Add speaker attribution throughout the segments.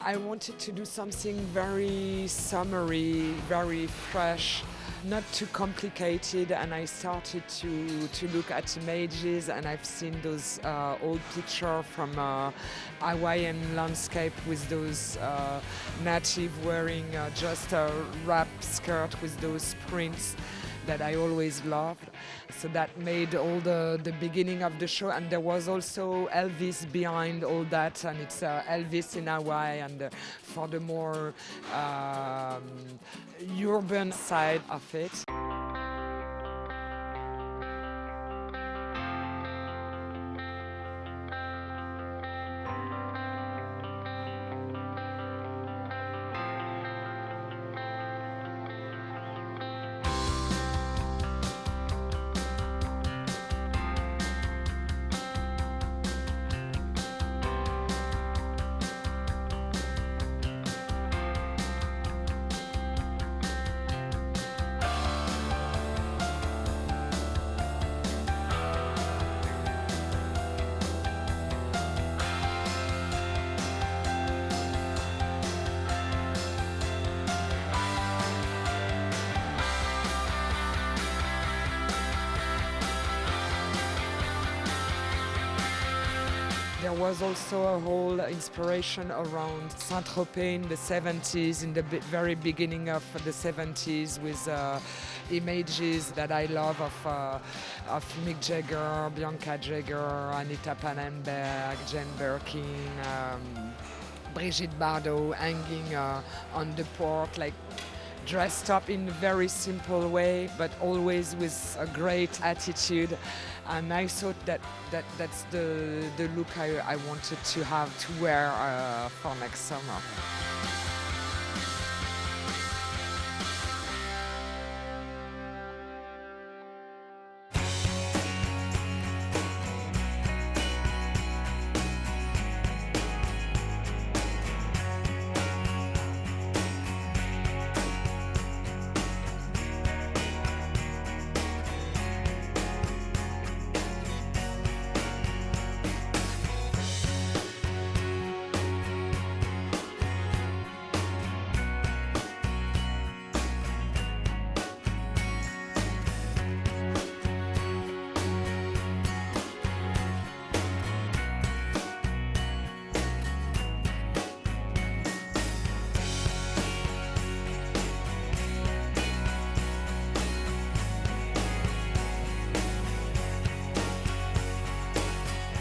Speaker 1: I wanted to do something very summery, very fresh, not too complicated, and I started to look at images, and I've seen those old pictures from Hawaiian landscape with those native wearing just a wrap skirt with those prints that I always loved. So that made all the beginning of the show, and there was also Elvis behind all that, and it's Elvis in Hawaii, and for the more urban side of it. There was also a whole inspiration around Tropez in the 70s, in the very beginning of the 70s, with images that I love of Mick Jagger, Bianca Jagger, Anita Pallenberg, Jane Birkin, Brigitte Bardot hanging on the porch, like dressed up in a very simple way, but always with a great attitude. And I thought that's the look I wanted to have to wear for next summer.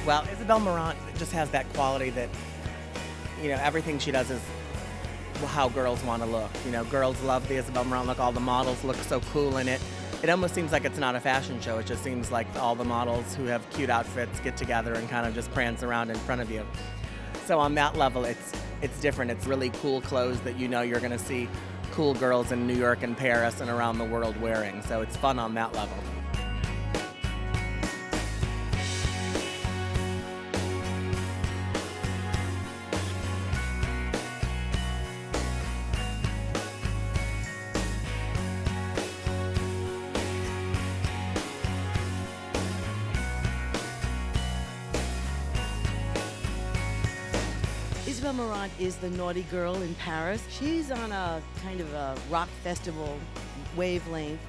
Speaker 2: Well, Isabel Marant just has that quality that, everything she does is how girls want to look. Girls love the Isabel Marant look. All the models look so cool in it. It almost seems like it's not a fashion show. It just seems like all the models who have cute outfits get together and kind of just prance around in front of you. So on that level, it's different. It's really cool clothes that you're going to see cool girls in New York and Paris and around the world wearing. So it's fun on that level.
Speaker 3: Isabel Marant is the naughty girl in Paris. She's on a kind of a rock festival wavelength,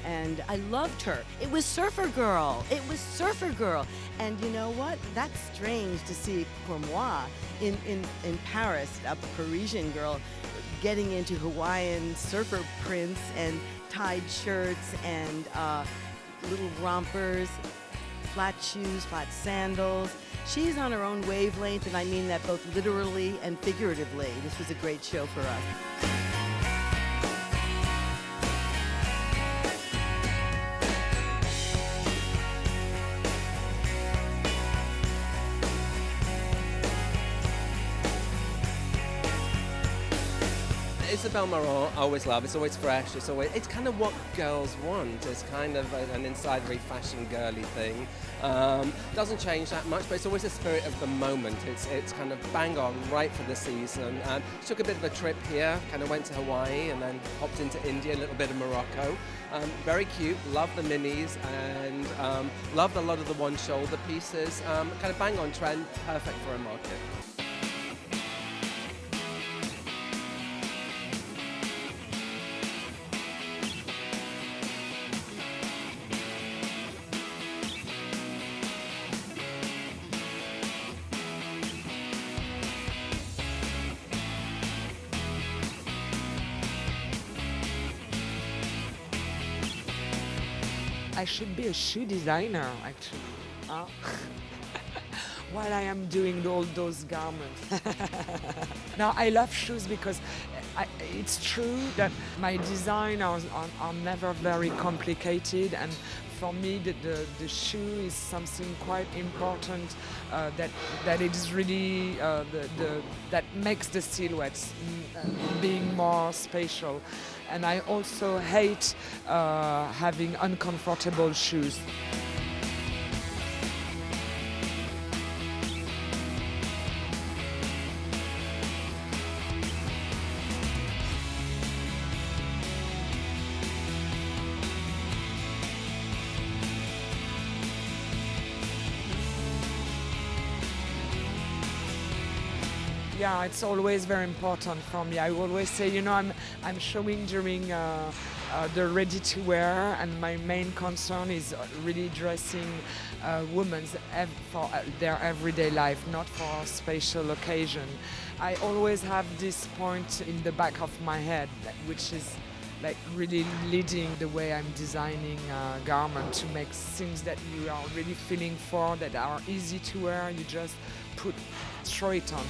Speaker 3: and I loved her. It was Surfer Girl. It was Surfer Girl. And you know what? That's strange to see, pour moi, in Paris, a Parisian girl getting into Hawaiian surfer prints and tied shirts and little rompers, flat shoes, flat sandals. She's on her own wavelength, and I mean that both literally and figuratively. This was a great show for us.
Speaker 4: Isabel Marant, I always love. It's always fresh. It's kind of what girls want. It's kind of an insidery fashion girly thing. Doesn't change that much, but it's always the spirit of the moment. It's kind of bang on, right for the season. Took a bit of a trip here. Kind of went to Hawaii and then hopped into India, a little bit of Morocco. Very cute. Love the minis and loved a lot of the one-shoulder pieces. Kind of bang on trend, perfect for a market.
Speaker 1: I should be a shoe designer, actually. Huh? While I am doing all those garments. Now, I love shoes because it's true that my design are never very complicated, and for me the shoe is something quite important that it is really that makes the silhouettes being more spatial. And I also hate having uncomfortable shoes. Yeah, it's always very important for me. I always say, I'm showing during the ready-to-wear, and my main concern is really dressing women for their everyday life, not for a special occasion. I always have this point in the back of my head, which is like really leading the way I'm designing a garment, to make things that you are really feeling for, that are easy to wear. You just throw it on.